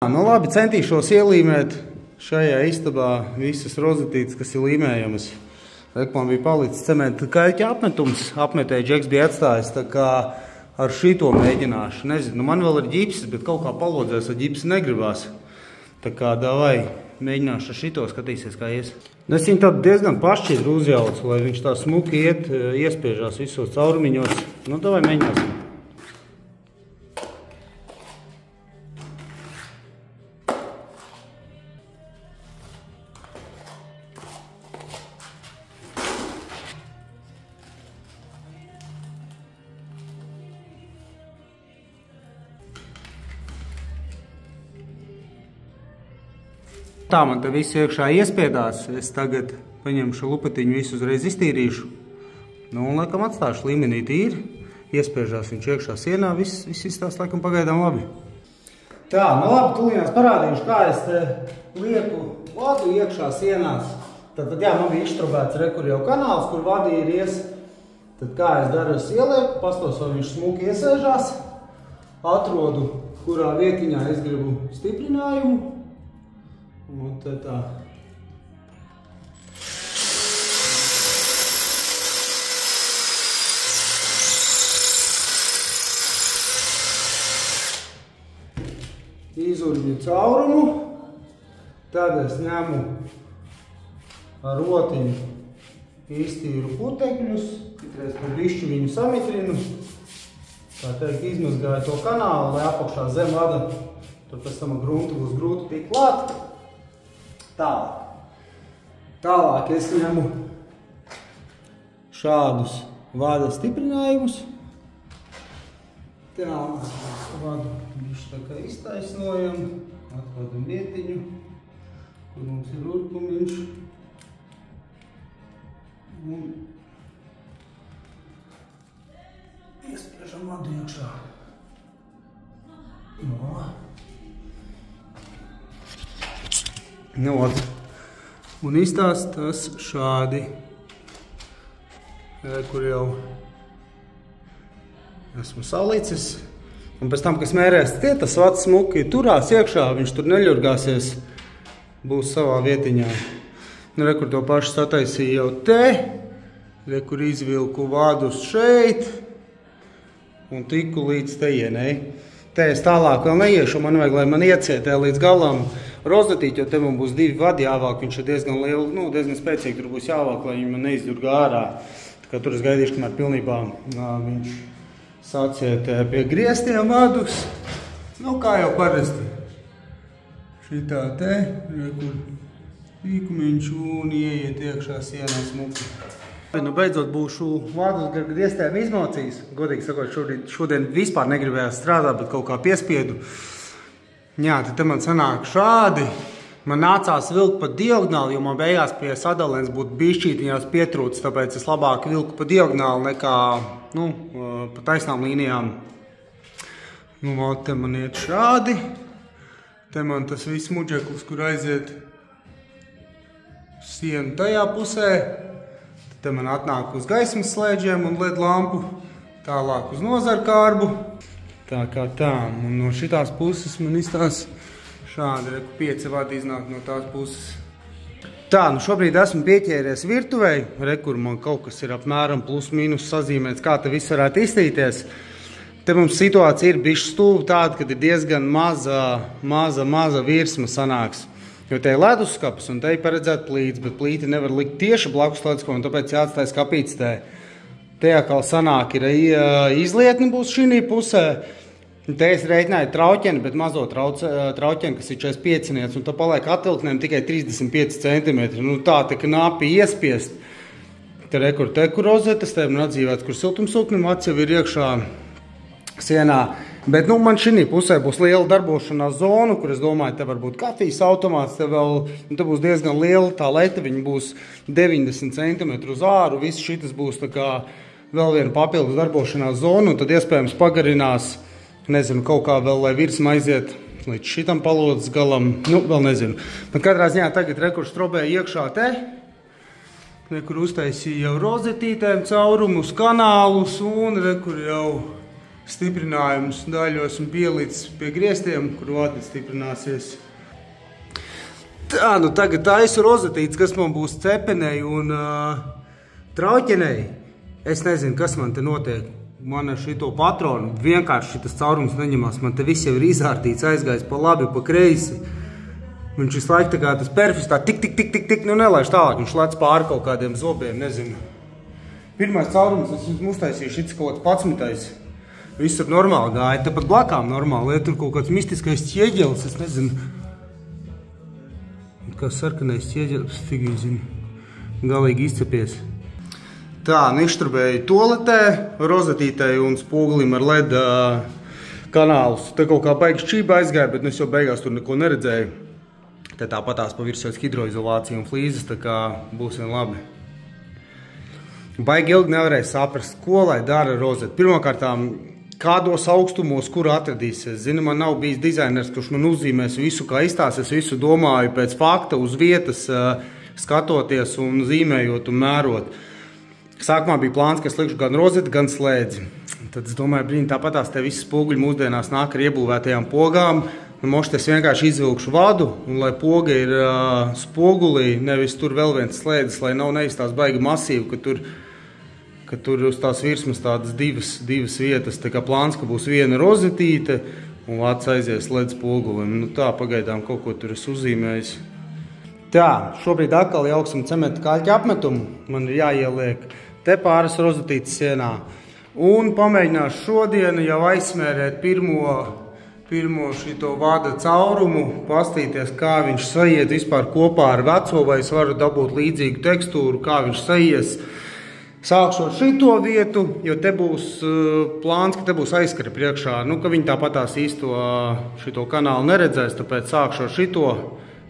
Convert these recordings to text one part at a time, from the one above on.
Nu labi, centīšos ielīmēt šajā istabā visas rozetītes, kas ir līmējamas. Man bija palicis cementa kaļķa apmetums, apmetēja Džeks bija atstājis, tā kā ar šito mēģināšu. Nezinu, man vēl ir ģipsis, bet kaut kā palodzēs ar ģipsi negribās. Tā kā davai, mēģināšu ar šito, skatīsies kā ies. Es viņu tādu diezgan pašķidru uzjaucu, lai viņš tā smuki iet, iespiežās visos caurumiņos. Nu, davai mēģināsim. Tā man te viss iekšā iespiedās, es tagad paņemšu lupatiņu visu uzreiz iztīrīšu. Nu, un laikam atstāšu līmenī tīri, iespiežās viņš iekšā sienā, viss izstās laikam pagaidām labi. Tā, nu labi, tūlīnās parādīšu, kā es te lieku vadu iekšā sienās. Tad jā, man bija izštrubēts rekur jau kanāls, kur vadi ir ies. Tad kā es daru, es ielieku, pastos, vai viņš smuki iesēžās. Atrodu, kurā vietiņā es gribu stiprinājumu. Un te tā. Izurņu caurumu. Tad es ņemu ar rotiņu iztīru putekļus. Kitreiz par bišķi viņu samitrinu. Tā teikt, izmazgāju to kanālu, lai apakšā zem vada. Tur pēc tam grunti būs grūti tikt klāt. Tālāk es ņemu šādus vada stiprinājumus. Tā, vadu bišķi tā kā iztaisnojam, atrodam vietiņu, kur mums ir urkumiņš. Un iespiežam vadu iekšā. Nu, un izstās tas šādi, kur jau esmu salicis. Un pēc tam, kas mērēs tas vads smuki turās iekšā, viņš tur neļurgāsies, būs savā vietiņā. Nu, kur to pašu sataisīju jau te, kur izvilku vādus šeit un tiku līdz tejienei. Te es tālāk vēl neiešu, man vajag, lai man iecietē līdz galam rozetīt, jo te man būs divi vadi jāvāk, viņš ir diezgan lieli, nu, diezgan spēcīgi, tur būs jāvāk, lai viņi man neizdurgā ārā. Tā kā tur es gaidīšu, kamēr pilnībā viņš sacietē pie griestiem vadus. Nu, kā jau parasti. Šitā te, kur tīkumiņš un ieiet iekšā sienā smuki. Nu, beidzot būšu vādus gar griestēm izmocījis. Godīgi sakot, šodien vispār negribējās strādāt, bet kaut kā piespiedu. Jā, tad te man sanāk šādi. Man nācās vilkt pa diagonāli, jo man beigās pie sadalēns būtu bišķītiņās pietrūcis, tāpēc es labāk vilku pa diagonāli nekā, nu, pa taisnām līnijām. Nu, te man iet šādi. Te man tas viss muģeklis, kur aiziet sienu tajā pusē. Te man atnāk uz gaismas slēdžiem un LED lampu, tālāk uz nozarkārbu. Tā kā tā, un no šitās puses man izstās šādi, 5 vadi iznāk no tās puses. Tā, nu šobrīd esmu pieķēries virtuvei, kur man kaut kas ir apmēram plus mīnus sazīmēts, kā te viss varētu iztīties. Te mums situācija ir bišķi stūva tāda, kad ir diezgan maza virsma sanāks. Jo te ir leduskapis un te ir paredzēt plīts, bet plīti nevar likt tieši blakus leduskapam, tāpēc jāatstāj skapīts te. Te atkal sanāk ir izlietni būs šī pusē. Te es reiķināju trauķeni, bet mazo trauķeni, kas ir 45, un tā paliek atvilknēm tikai 35 cm. Nu tā te knapi iespiest. Te rekur rozetes, te man atdzīvēts, kur siltumsūknim vads jau ir iekšā sienā. Bet nu, man šī pusē būs liela darbošanās zona, kur es domāju, te var būt kafijas automāts, te būs diezgan liela tā leta, viņa būs 90 cm uz āru, viss šitas būs tā kā vēl viena papildus darbošanās zona, un tad iespējams pagarinās, nezinu, kaut kā vēl, lai virsma aiziet līdz šitam palodzes galam, nu, vēl nezinu. Bet katrā ziņā tagad rekur strobēja iekšā te, rekur uztaisīja jau rozetītēm caurumus, kanālus, un rekur jau stiprinājumus daļos un pielicis pie griestiem, kur vadi stiprināsies. Tā, nu tagad taisu rozetītes, kas man būs cepenei un trauķenei. Es nezinu, kas man te notiek. Man ar šito patronu vienkārši šitas caurums neņemās. Man te viss jau ir izārtīts, aizgājis pa labi, pa kreisi. Viņš visu laiku tā kā tas perfis tā tik, nu nelaiž tālāk. Viņš lec pāri kaut kādiem zobiem, nezinu. Pirmais caurums, es jums uztaisīju šits kaut kāds 11. Viss ir normāli gāja, tepat blakām normāli. Ja tur kaut kāds mistiskais ķieģelis, es nezinu. Kā sarkanais ķieģelis, figī zinu. Galīgi izcepies. Tā, ništrubēju toaletē, rozetītei un spogulim ar LED kanālus. Te kaut kā baigi šķība aizgāja, bet es jau beigās tur neko neredzēju. Te tāpatās pa virsēs hidroizolācija un flīzes, tā kā būs vien labi. Baigi ilgi nevarēja saprast, ko lai dara rozeti. Pirmkārtām, kādos augstumos, kur atradīsies. Zinu, man nav bijis dizainers, kurš man uzzīmēs visu, kā izstāsies, visu domāju pēc fakta uz vietas, skatoties un zīmējot un mērot. Sākumā bija plāns, ka es likšu gan rozeti, gan slēdzi. Tad es domāju, brīni, tāpatās te visi spoguļi mūsdienās nāk ar iebūvētajām pogām. Mošt es vienkārši izvilkšu vadu, un lai poga ir spogulī, nevis tur vēl viens slēdzis, lai nav neizstās baigi masīvi, ka tur uz tās virsmas tādas divas vietas. Tā kā plāns, ka būs viena rozetīte, un vats aizies slēdz spogulim. Nu tā, pagaidām kaut ko tur es uzzīmējis. Tā, šobrīd atkal jauksim cementa kaļķa apmetumu. Man ir jāieliek te pāris rozetītes sienā. Un pamēģināšu šodien jau aizsmērēt pirmo šito vada caurumu, pastīties, kā viņš saiet vispār kopā ar veco, vai es varu dabūt līdzīgu tekstūru, kā viņš saies. Sākšu ar šito vietu, jo te būs plāns, ka te būs aizskara priekšā. Nu, ka viņi tāpatās īsto šito kanālu neredzēs, tāpēc sākšu ar šito,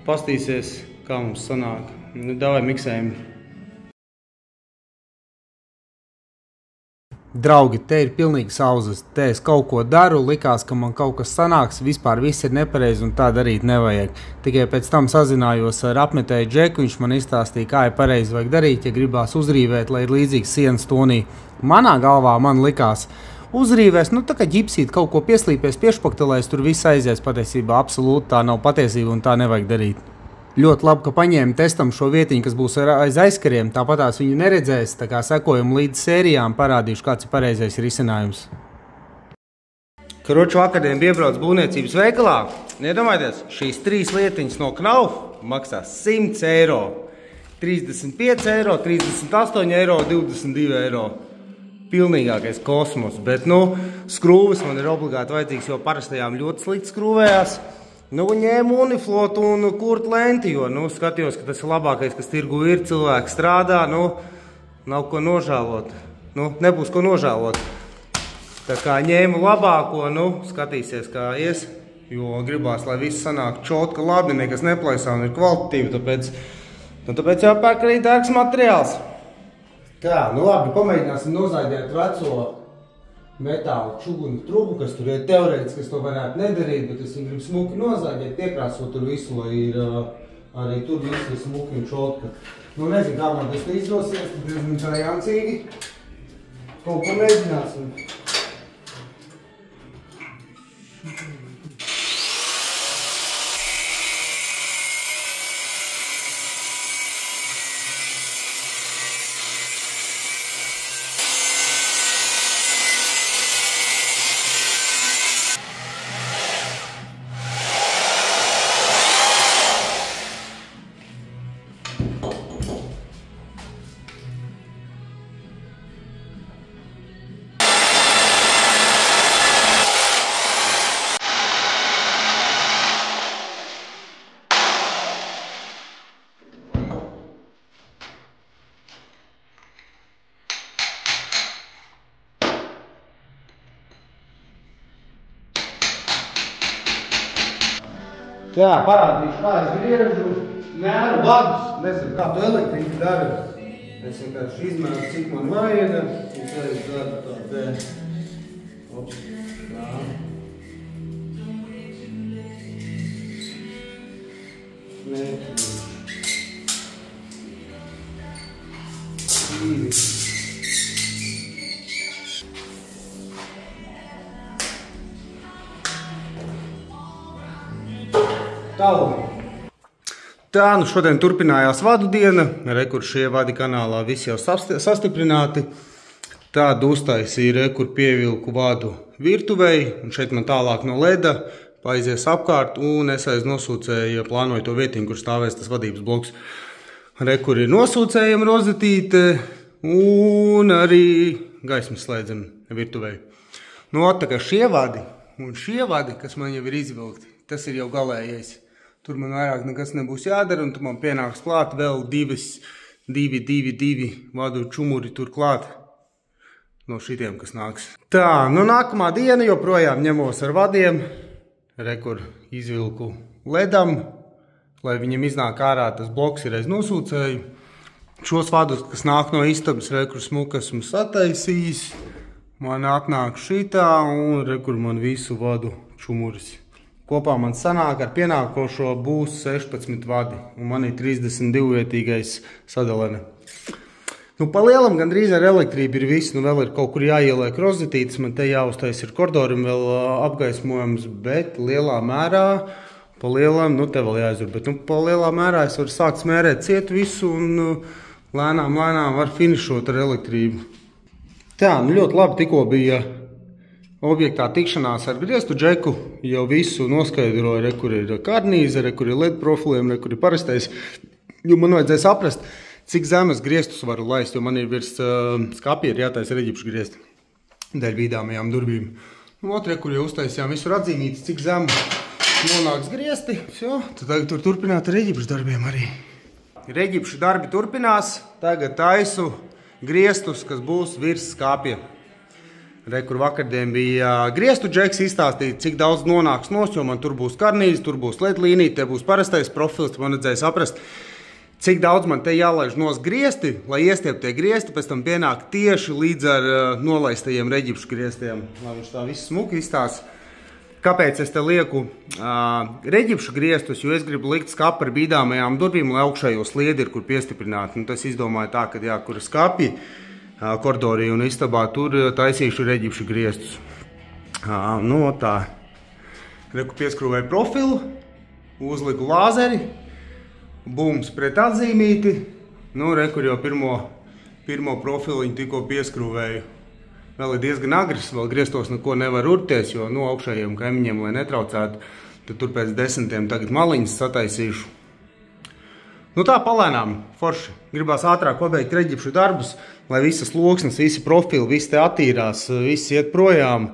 pastīsies, kā mums sanāk. Nu, davai miksējam. Draugi, te ir pilnīgi sauzes. Te es kaut ko daru, likās, ka man kaut kas sanāks, vispār viss ir nepareizi un tā darīt nevajag. Tikai pēc tam sazinājos ar apmetēju Džeku, viņš man izstāstīja, kā ir pareizi vajag darīt, ja gribās uzrīvēt, lai ir līdzīgs sienas tonī. Manā galvā man likās uzrīvēs, nu tā kā ģipsīt kaut ko pieslīpies, piešpaktelēs, tur viss aizies patiesībā, absolūti tā nav patiesība un tā nevajag darīt. Ļoti labi, ka paņēma testam šo vietiņu, kas būs aiz aizkariem, tāpatās viņu neredzēs, tā kā sekojam līdz sērijām, parādīšu, kāds ir pareizais risinājums. Karoču vakardien iebrauc būvniecības veikalā. Iedomājieties, šīs 3 lietiņas no Knauf maksās 100 eiro. 35 eiro, 38 eiro, 22 eiro. Pilnīgākais kosmos, bet, nu, skrūves man ir obligāti vajadzīgs, jo parastajām ļoti slikti skrūvējās. Nu, ņēmu uniflotu un kurtu lenti, jo, nu, skatījos, ka tas ir labākais, kas tirgu ir, cilvēki strādā, nu, nav ko nožēlot. Nu, nebūs ko nožēlot. Tā kā ņēmu labāko, nu, skatīsies, kā ies, jo gribās, lai viss sanāk čotka labi, nekas neplaisā un ir kvalitatīvi, tāpēc jāpērk arī dārgs materiāls. Tā, nu labi, pamēģināsim nozaļģēt veco metāla čugunu trubu, kas tur ir teorētiski, kas to varētu nedarīt, bet es viņu gribu smuki nozaļģēt, piekrāsot tur visu, lai ir arī tur viss ir smuki un čotka. Nu, nezinu, kā man tas izdosies, tad diezgan tā jancīgi. Kaut ko mēģināsim. Jā, parādīšu, kā es griežu, mēru vadus, nezinu, kā tu elektrīgi dari. Es vienkārši izmēru, cik man vajag, un tad es daru tā te. Ops, tā. Tā, nu šodien turpinājās vadu diena. Rekur šie vadi kanālā visi jau sastiprināti. Tādu uztaisīja, rekur pievilku vadu virtuvei. Un šeit man tālāk no leda paizies apkārt un es aiz nosūcēju, plānoju to vietiņu, kur stāvēs tas vadības bloks. Rekur ir nosūcējama rozetīte un arī gaismas slēdzam virtuvei. Nu, tā kā šie vadi un šie vadi, kas man jau ir izvilkti, tas ir jau galējais. Tur man vairāk nekas nebūs jādara, un tu man pienāks klāt vēl divi vadu čumuri tur klāt no šitiem, kas nāks. Tā, nu nākamā diena joprojām ņemos ar vadiem. Rekur izvilku ledam, lai viņam iznāk ārā tas bloks ir aiz nosūcēju. Šos vadus, kas nāk no istabas, rekur smuka esmu sataisījis. Man atnāk šitā un rekur man visu vadu čumuris. Kopā man sanāk ar pienākošo būs 16 vadi, un man ir 32-vietīgais sadalene. Nu, pa lielam gandrīz ar elektrību ir viss, nu vēl ir kaut kur jāieliek rozetītes, man te jāuztais ir koridorim vēl apgaismojums, bet lielā mērā, pa lielam, nu te vēl jāizur, bet nu pa lielā mērā es varu sākt smērēt ciet visu un lēnām var finišot ar elektrību. Tā, nu ļoti labi tikko bija objektā tikšanās ar griestu džeku, jau visu noskaidroju, rekur ir karnīze, rekur ir LED profiliem, rekur ir parastais. Jo man vajadzēja saprast, cik zemes griestus varu laist, jo man ir virs skapja ir jātaisa reģipšu griesti dēļ vīdāmajām durvīm. Nu, rekur jau uztaisījām visu atzīmītis, cik zemu nonāks griesti. Jo, tad tagad tur turpināt ar reģipšu darbiem arī. Reģipšu darbi turpinās, tagad taisu griestus, kas būs virs skapja. Rekur vakardien bija griestu džeks izstāstīt, cik daudz nonāks nost, jo man tur būs karnīze, tur būs LED līnija, te būs parastais profils, man vajadzēja saprast, cik daudz man te jālaiž nost griesti, lai iestiep tie griesti, pēc tam pienāk tieši līdz ar nolaistajiem reģipšu griestiem, lai viņš tā viss smuki izstāsta. Kāpēc es te lieku reģipšu griestus, jo es gribu likt skapu ar bīdāmajām durvīm, lai augšējo sliedi ir, kur piestiprināt. Nu, tas izdomāju tā, ka jā, kur ir skapi, koridorī un istabā, tur taisīšu reģipšu griestus. Nu, tā. Reku pieskrūvēju profilu, uzliku lāzeri, bums pret atzīmīti. Nu, rekur jau pirmo profiliņu tikko pieskrūvēju. Vēl ir diezgan agres, vēl griestos neko nevar urties, jo no augšējiem kaimiņiem, lai netraucētu, tad tur pēc 10 tagad maliņas sataisīšu. Nu tā palēnām, forši. Gribās ātrāk pabeigt reģipšu darbus, lai visas loksnes, visi profili, visi te attīrās, visi iet projām.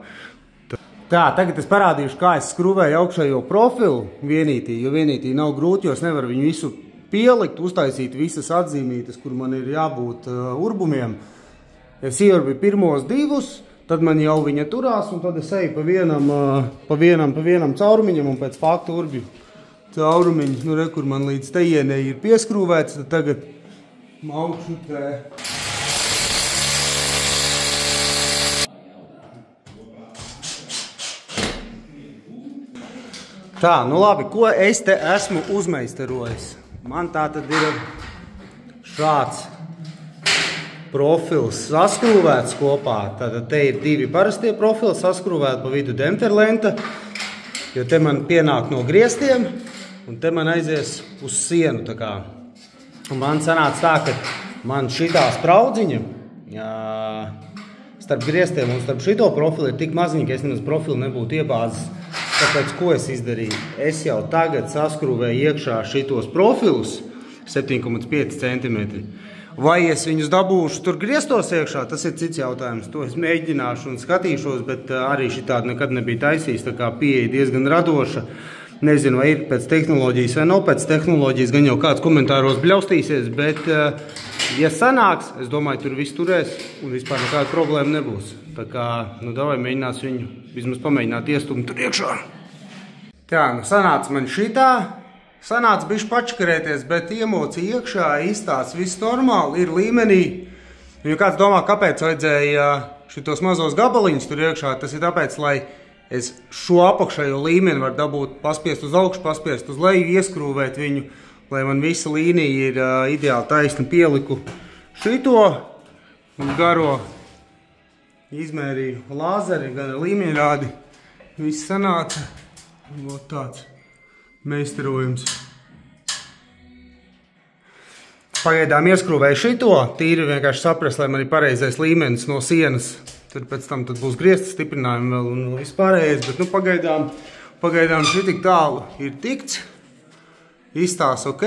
Tā, tagad es parādīšu, kā es skrūvēju augšējo profilu vienītī, jo vienītī nav grūti, jo es nevaru viņu visu pielikt, uztaisīt visas atzīmītes, kur man ir jābūt urbumiem. Es ieurbi pirmos divus, tad man jau viņa turās, un tad es eju pa vienam caurumiņam un pēc faktu urbju. Caurumiņš, nu rekur man līdz tejienei ir pieskrūvēts, tad tagad maukšu te. Tā, nu labi, ko es te esmu uzmeistarojis? Man tā tad ir šāds profils saskrūvēts kopā. Tātad te ir divi parastie profili saskrūvēti pa vidu demterlenta, jo te man pienāk no griestiem, un te man aizies uz sienu. Tā kā. Un man sanāca tā, ka man šitā spraudziņa starp griestiem un starp šito profilu ir tik maziņa, ka es nemaz profilu nebūtu iebāzis. Tāpēc, ko es izdarīju? Es jau tagad saskrūvēju iekšā šitos profilus 7,5 cm. Vai es viņus dabūšu tur griestos iekšā, tas ir cits jautājums. To es mēģināšu un skatīšos, bet arī šitādi nekad nebija taisījis, tā kā pieeja diezgan radoša. Nezinu, vai ir pēc tehnoloģijas vai nav pēc tehnoloģijas, gan jau kāds komentāros bļaustīsies, bet, ja sanāks, es domāju, tur viss turēs un vispār nekāda problēma nebūs. Tā kā, nu, davai mēģinās viņu vismaz pamēģināt iestumt tur iekšā. Tā, nu, sanāca man šitā. Sanāca bišķi pačkarēties, bet emocija iekšā izstās viss normāli, ir līmenī. Ja kāds domā, kāpēc vajadzēja šitos mazos gabaliņus tur iekšā, tas ir tāpēc, lai es šo apakšējo līmeni varu dabūt, paspiest uz augšu, paspiest uz leju, ieskrūvēt viņu, lai man visa līnija ir ideāli taisna. Pieliku šito un garo izmērīju lāzeri, gan līmeņrādi. Viss sanāca. Tāds. meistarojums. Pagaidām ieskrūvēju šito, tīri vienkārši saprast, lai man ir pareizais līmenis no sienas. Tad pēc tam būs griezta stiprinājumi vēl un vispārējais, bet nu pagaidām šitik tālu ir tikts. Izstās ok.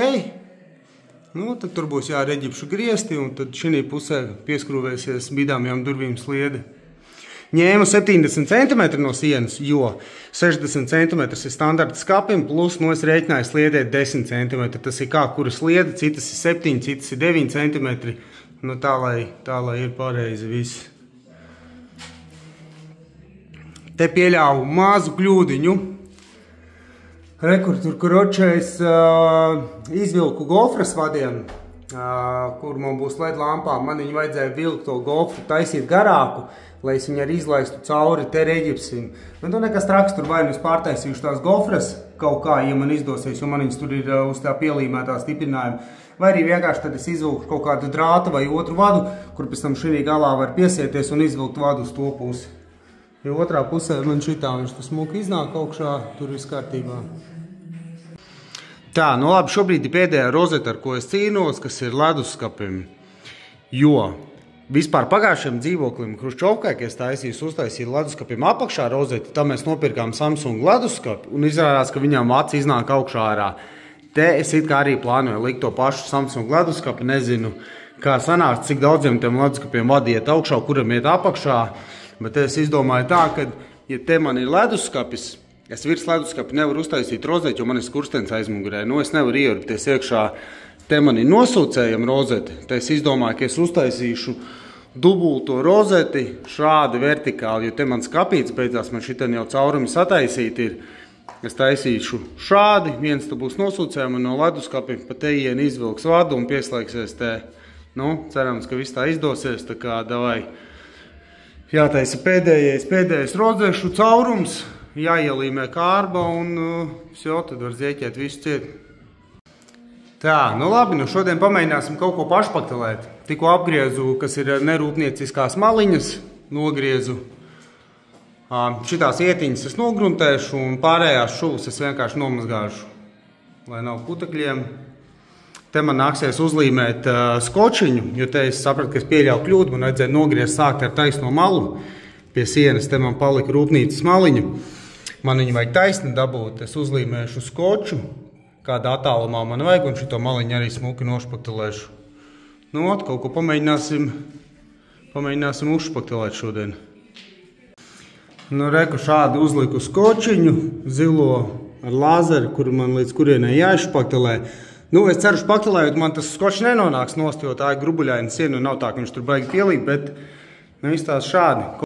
Nu, tad tur būs jāreģipšu griezti un tad šī pusē pieskrūvēsies bidāmajām durvīm sliede. Ņēmu 70 cm no sienas, jo 60 cm ir standarta skapim, plus es rēķināju sliedēt 10 cm. Tas ir kā kura sliede, citas ir 7, citas ir 9 cm. Nu, tā, lai ir pareizi viss. Te pieļāvu mazu kļūdiņu. Rekur, tur, kur očais izvilku gofras vadiem, kur man būs LED lampām. Man viņu vajadzēja vilkt to gofru, taisīt garāku, lai es viņu arī izlaistu cauri te reģipsim. Bet tu nekas traks, tur vai nu es pārtaisīšu tās gofras kaut kā, ja man izdosies, jo man viņas tur ir uz tā pielīmētā stiprinājuma. Vai arī vienkārši tad es izvilku kaut kādu drātu vai otru vadu, kur pēc tam šī galā var piesieties un izvilkt vadu uz to pusi. Jo otrā pusē man šitā viņš tas smuki iznāk augšā, tur viss kārtībā. Tā, nu labi, šobrīd ir pēdējā rozeta, ar ko es cīnos, kas ir leduskapim. Jo vispār pagājušajam dzīvoklim Hruščovkai, ka es uztaisīju leduskapim apakšā rozeti, tam mēs nopirkām Samsung leduskapi un izrādās, ka viņām acis iznāk augšā ārā. Te es it kā arī plānoju likt to pašu Samsung leduskapi, nezinu, kā sanāks, cik daudziem tiem leduskapiem vadiet augšā, kuram iet apakšā. Bet es izdomāju tā, ka, ja te man ir leduskapis, es virs leduskapi nevaru uztaisīt rozeti, jo man ir skurstenis aizmugurē. Nu, es nevaru ieurpties iekšā. Te man ir nosūcējama rozeti. Te es izdomāju, ka es uztaisīšu dubulto rozeti šādi vertikāli, jo te man skapīts beidzās, man šitien jau caurumi sataisīt ir. Es taisīšu šādi, viens te būs nosūcējama no leduskapi, pa te ien izvilks vadu un pieslēgsies te. Nu, cerams, ka viss tā izdosies, tā kā davai. Jātaisa pēdējais rozešu caurums, jāielīmē kārba un jau tad var zieķēt visu ciet. Tā, nu labi, nu šodien pamēģināsim kaut ko pašpaktelēt. Tikko apgriezu, kas ir nerūpnieciskās maliņas, nogriezu. Šitās ietiņas es nogruntēšu un pārējās šuvas es vienkārši nomazgāšu, lai nav putekļiem. Te man nāksies uzlīmēt skočiņu, jo te es sapratu, ka es pieļauju kļūdu, man vajadzēja nogriezt sākt ar taisno malu pie sienas, te man palika rūpnīcas maliņa. Man viņu vajag taisni dabūt, es uzlīmēšu skoču, kādā attālumā man vajag, un šito maliņu arī smuki nošpaktelēšu. Nu, kaut ko pamēģināsim uzšpaktelēt šodien. Nu, reku šādi uzliku skočiņu, zilo ar lāzeri, kur man līdz kurienai jāizšpaktelē. Nu, es ceru, špaktelējot, man tas skočs nenonāks nost, jo tā ir grubuļaina siena un nav tā, ka viņš tur baigi pielīt, bet izstās šādi.